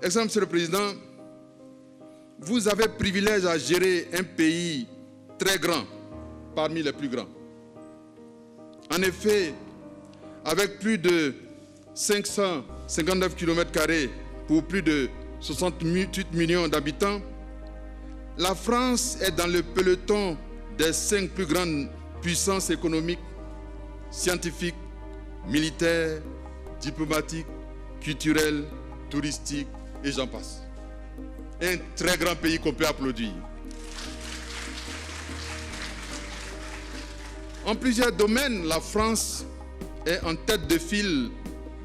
Excellent Monsieur le Président, vous avez privilège à gérer un pays très grand, parmi les plus grands. En effet, avec plus de 559 km² pour plus de 68 millions d'habitants, la France est dans le peloton des 5 plus grandes puissances économiques, scientifiques, militaires, diplomatiques, culturelles, touristiques et j'en passe. Un très grand pays qu'on peut applaudir. En plusieurs domaines, la France est en tête de file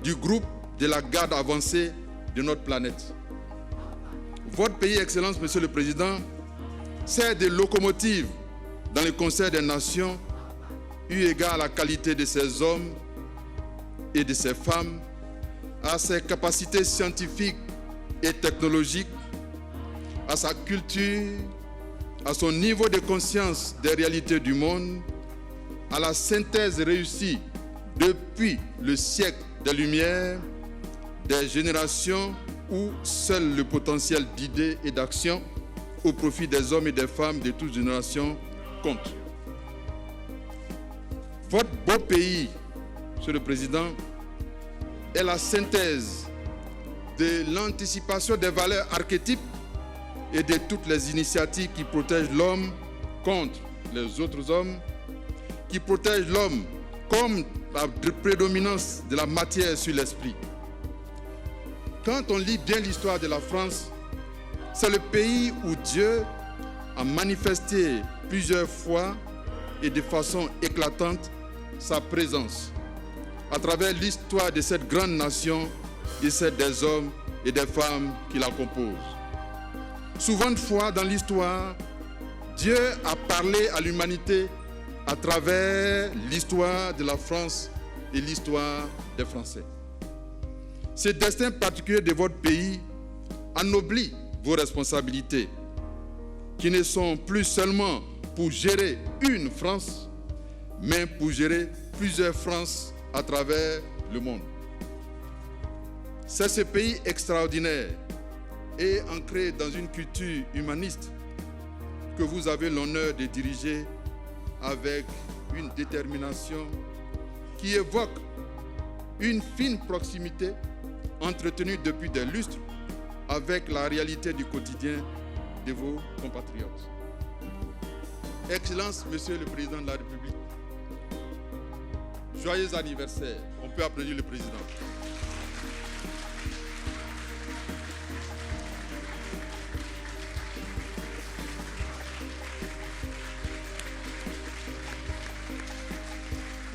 du groupe de la garde avancée de notre planète. Votre pays, Excellence, Monsieur le Président, sert de locomotive dans le concert des nations, eu égard à la qualité de ses hommes et de ses femmes, à ses capacités scientifiques et technologiques, à sa culture, à son niveau de conscience des réalités du monde, à la synthèse réussie depuis le siècle des Lumières, des générations où seul le potentiel d'idées et d'action au profit des hommes et des femmes de toutes générations compte. Votre beau pays, Monsieur le Président, est la synthèse de l'anticipation des valeurs archétypes et de toutes les initiatives qui protègent l'homme contre les autres hommes, qui protègent l'homme comme la prédominance de la matière sur l'esprit. Quand on lit bien l'histoire de la France, c'est le pays où Dieu a manifesté plusieurs fois et de façon éclatante sa présence à travers l'histoire de cette grande nation et celle des hommes et des femmes qui la composent. Souvent de fois dans l'histoire, Dieu a parlé à l'humanité à travers l'histoire de la France et l'histoire des Français. Ce destin particulier de votre pays anoblit vos responsabilités, qui ne sont plus seulement pour gérer une France, mais pour gérer plusieurs Frances à travers le monde. C'est ce pays extraordinaire et ancré dans une culture humaniste que vous avez l'honneur de diriger avec une détermination qui évoque une fine proximité entretenue depuis des lustres avec la réalité du quotidien de vos compatriotes. Excellence, Monsieur le Président de la République, joyeux anniversaire. On peut applaudir le Président.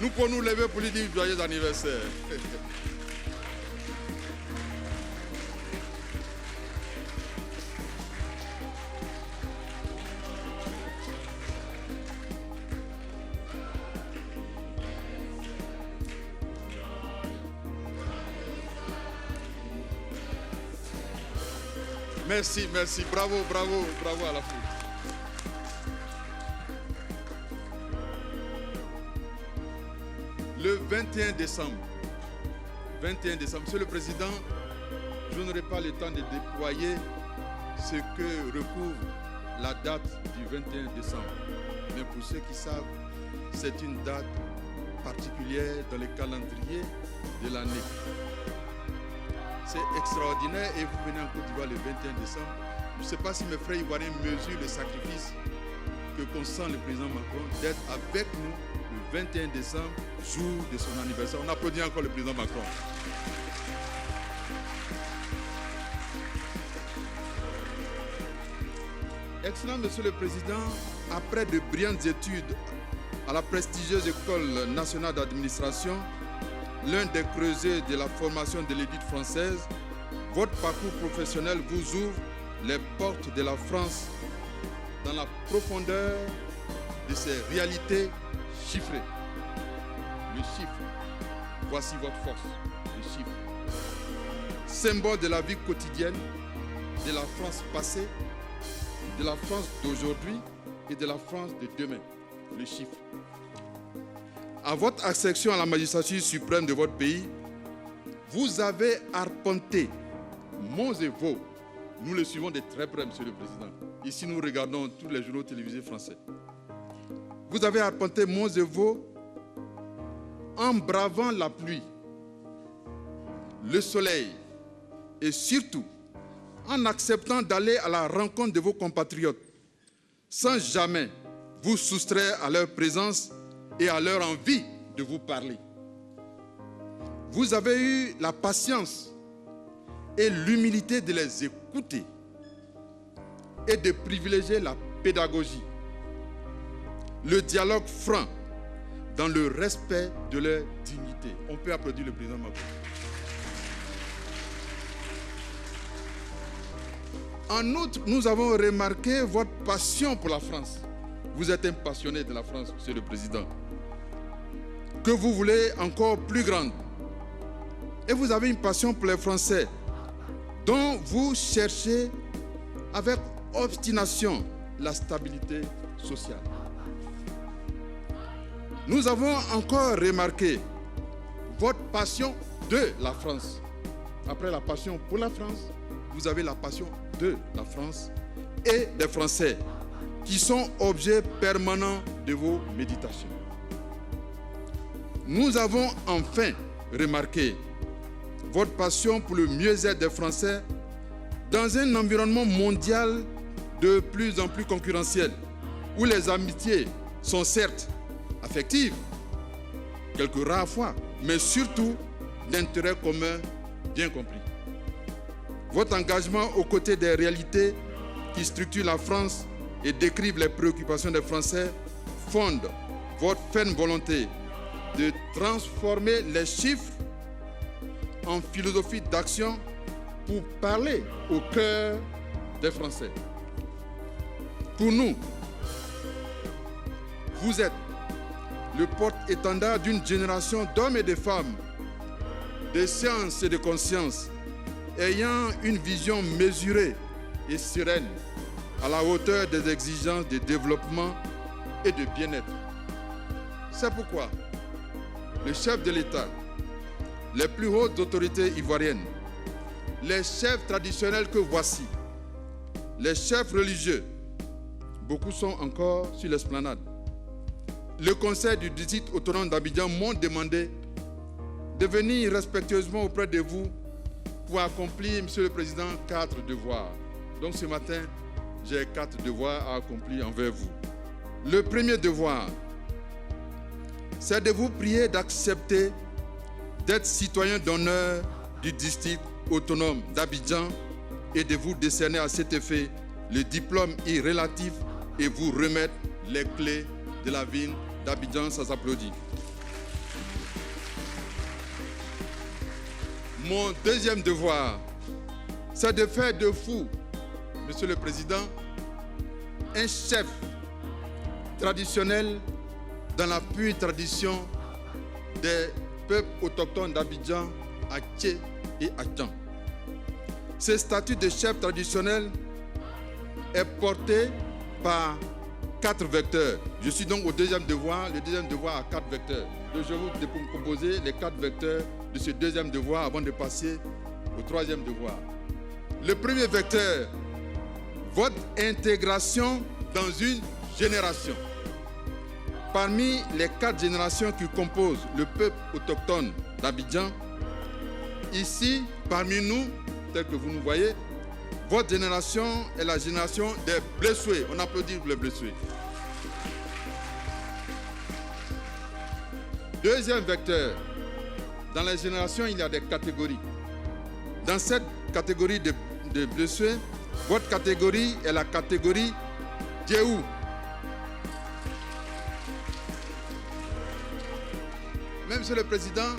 Nous pouvons nous lever pour lui dire joyeux anniversaire. Merci, merci. Bravo, bravo, bravo à la foule. Le 21 décembre, Monsieur le Président, je n'aurai pas le temps de déployer ce que recouvre la date du 21 décembre. Mais pour ceux qui savent, c'est une date particulière dans le calendrier de l'année. C'est extraordinaire et vous venez en Côte d'Ivoire le 21 décembre. Je ne sais pas si mes frères ivoiriens mesurent le sacrifice que consent le président Macron d'être avec nous le 21 décembre, jour de son anniversaire. On applaudit encore le président Macron. Excellent Monsieur le Président, après de brillantes études à la prestigieuse École nationale d'administration, l'un des creusets de la formation de l'élite française, votre parcours professionnel vous ouvre les portes de la France dans la profondeur de ses réalités chiffrées. Le chiffre, voici votre force, le chiffre. Symbole de la vie quotidienne, de la France passée, de la France d'aujourd'hui et de la France de demain, le chiffre. À votre accession à la magistrature suprême de votre pays, vous avez arpenté Mons et Vaux, nous le suivons de très près, Monsieur le Président. Ici, nous regardons tous les journaux télévisés français. Vous avez arpenté Mons et Vaux en bravant la pluie, le soleil et surtout en acceptant d'aller à la rencontre de vos compatriotes sans jamais vous soustraire à leur présence et à leur envie de vous parler. Vous avez eu la patience et l'humilité de les écouter et de privilégier la pédagogie, le dialogue franc dans le respect de leur dignité. On peut applaudir le président Macron. En outre, nous avons remarqué votre passion pour la France. Vous êtes un passionné de la France, Monsieur le Président, que vous voulez encore plus grande. Et vous avez une passion pour les Français, dont vous cherchez avec obstination la stabilité sociale. Nous avons encore remarqué votre passion de la France. Après la passion pour la France, vous avez la passion de la France et des Français qui sont objets permanents de vos méditations. Nous avons enfin remarqué votre passion pour le mieux-être des Français dans un environnement mondial de plus en plus concurrentiel, où les amitiés sont certes affectives, quelques rares fois, mais surtout d'intérêt commun bien compris. Votre engagement aux côtés des réalités qui structurent la France et décrivent les préoccupations des Français fonde votre ferme volonté de transformer les chiffres en philosophie d'action pour parler au cœur des Français. Pour nous, vous êtes le porte-étendard d'une génération d'hommes et de femmes, de science et de conscience, ayant une vision mesurée et sereine à la hauteur des exigences de développement et de bien-être. C'est pourquoi le chef de l'État, les plus hautes autorités ivoiriennes, les chefs traditionnels que voici, les chefs religieux, beaucoup sont encore sur l'esplanade. Le conseil du district autonome d'Abidjan m'ont demandé de venir respectueusement auprès de vous pour accomplir, Monsieur le Président, 4 devoirs. Donc ce matin, j'ai 4 devoirs à accomplir envers vous. Le premier devoir, c'est de vous prier d'accepter d'être citoyen d'honneur du district autonome d'Abidjan et de vous décerner à cet effet le diplôme relatif et vous remettre les clés de la ville d'Abidjan. Ça s'applaudit. Mon deuxième devoir, c'est de faire de vous, Monsieur le Président, un chef traditionnel dans la pure tradition des peuples autochtones d'Abidjan, Atché et Atchan. Ce statut de chef traditionnel est porté par 4 vecteurs. Je suis donc au deuxième devoir. Le deuxième devoir a 4 vecteurs. Donc je vais vous proposer les 4 vecteurs de ce deuxième devoir avant de passer au troisième devoir. Le premier vecteur, votre intégration dans une génération. Parmi les 4 générations qui composent le peuple autochtone d'Abidjan, ici, parmi nous, tel que vous nous voyez, votre génération est la génération des blessés. On applaudit pour les blessés. Deuxième vecteur, dans les générations, il y a des catégories. Dans cette catégorie de blessés, votre catégorie est la catégorie Djeou. Même Monsieur le Président,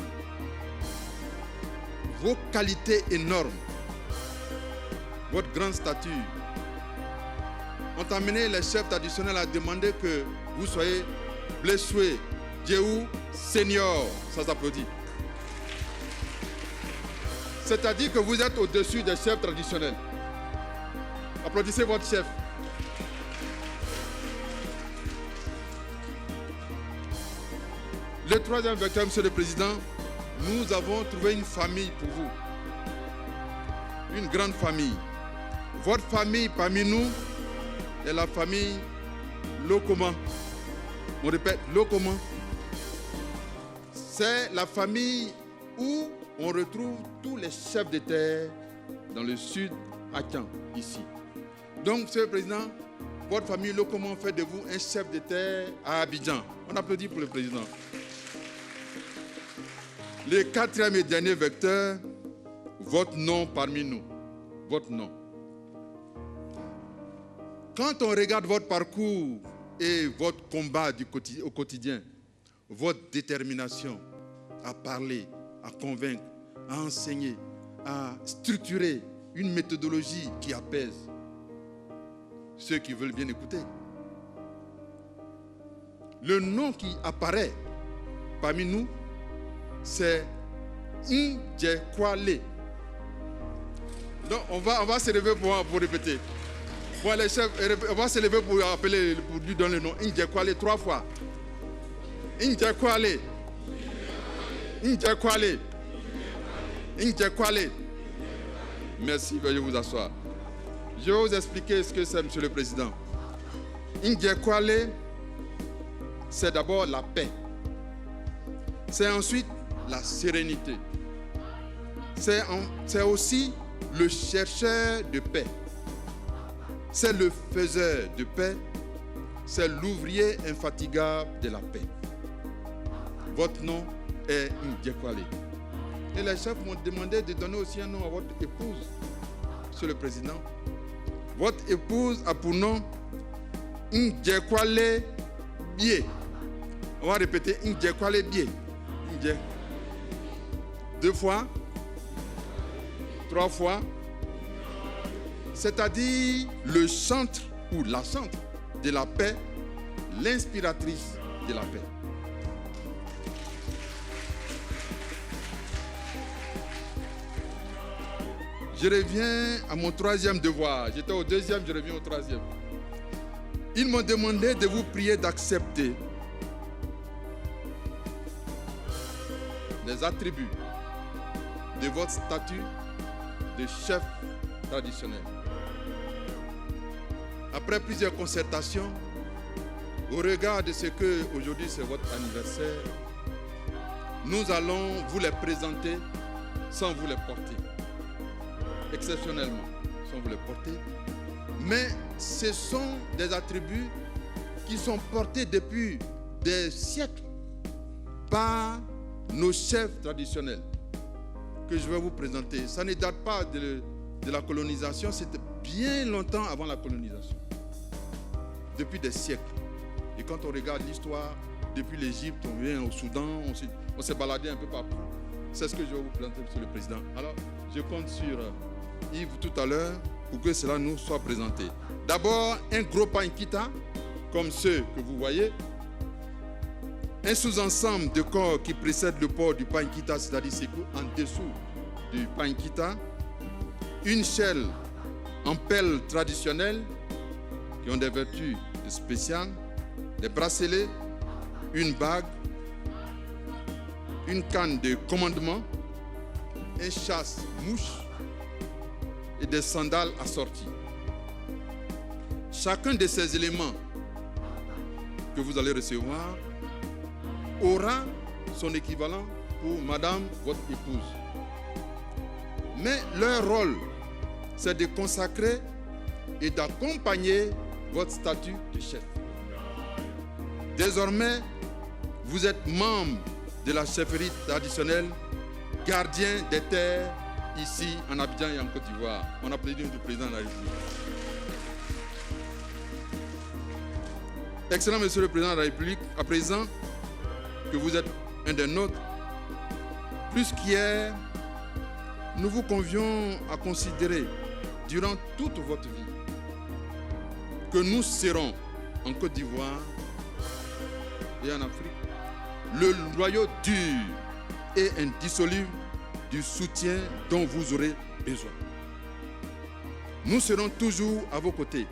vos qualités énormes, votre grande stature, ont amené les chefs traditionnels à demander que vous soyez blessé Djeou senior. Ça s'applaudit. C'est-à-dire que vous êtes au-dessus des chefs traditionnels. Applaudissez votre chef. Le troisième vecteur, Monsieur le Président, nous avons trouvé une famille pour vous. une grande famille. Votre famille parmi nous est la famille Lokoma. On répète, Lokoma. C'est la famille où on retrouve tous les chefs de terre dans le sud Akan, ici. Donc, Monsieur le Président, votre famille Lokoma fait de vous un chef de terre à Abidjan. On applaudit pour le Président. Le quatrième et dernier vecteur, votre nom parmi nous. Votre nom. Quand on regarde votre parcours et votre combat au quotidien, votre détermination à parler, à convaincre, à enseigner, à structurer une méthodologie qui apaise ceux qui veulent bien écouter. Le nom qui apparaît parmi nous, c'est Ndjekwale. Donc on va se lever pour répéter. Bon, les chefs, on va se lever pour appeler, pour lui donner le nom. Ndjekwale 3 fois. Ndjekwale. Ndjekwale. Ndjekwale. Merci, veuillez vous asseoir. Je vais vous expliquer ce que c'est, Monsieur le Président. Ndjekwale, c'est d'abord la paix. C'est ensuite la sérénité. C'est aussi le chercheur de paix. C'est le faiseur de paix. C'est l'ouvrier infatigable de la paix. Votre nom est Ndjekwale. Et les chefs m'ont demandé de donner aussi un nom à votre épouse, Monsieur le Président. Votre épouse a pour nom Ndjekwale Bie. On va répéter Ndjekwale Bie. 2 fois, 3 fois, c'est-à-dire le chantre ou la chantre de la paix, l'inspiratrice de la paix. Je reviens à mon 3e devoir. J'étais au 2e, je reviens au 3e. Ils m'ont demandé de vous prier d'accepter les attributs de votre statut de chef traditionnel. Après plusieurs concertations, au regard de ce que aujourd'hui c'est votre anniversaire, nous allons vous les présenter sans vous les porter. Exceptionnellement, sans vous les porter. Mais ce sont des attributs qui sont portés depuis des siècles par nos chefs traditionnels que je vais vous présenter. Ça ne date pas de la colonisation, c'était bien longtemps avant la colonisation. Depuis des siècles. Et quand on regarde l'histoire, depuis l'Égypte, on vient au Soudan, on s'est baladé un peu partout. C'est ce que je vais vous présenter, Monsieur le Président. Alors, je compte sur Yves tout à l'heure pour que cela nous soit présenté. D'abord, un gros pankita, comme ceux que vous voyez. Un sous-ensemble de corps qui précède le port du pankita, c'est-à-dire c'est en dessous du pankita. Une chaîne en pelle traditionnelle qui ont des vertus spéciales, des bracelets, une bague, une canne de commandement, un chasse-mouche et des sandales assorties. Chacun de ces éléments que vous allez recevoir aura son équivalent pour madame, votre épouse. Mais leur rôle, c'est de consacrer et d'accompagner votre statut de chef. Désormais, vous êtes membre de la chefferie traditionnelle, gardien des terres ici en Abidjan et en Côte d'Ivoire. On applaudit le président de la République. Excellent Monsieur le Président de la République, à présent que vous êtes un des nôtres, plus qu'hier, nous vous convions à considérer durant toute votre vie que nous serons en Côte d'Ivoire et en Afrique le noyau dur et indissoluble du soutien dont vous aurez besoin. Nous serons toujours à vos côtés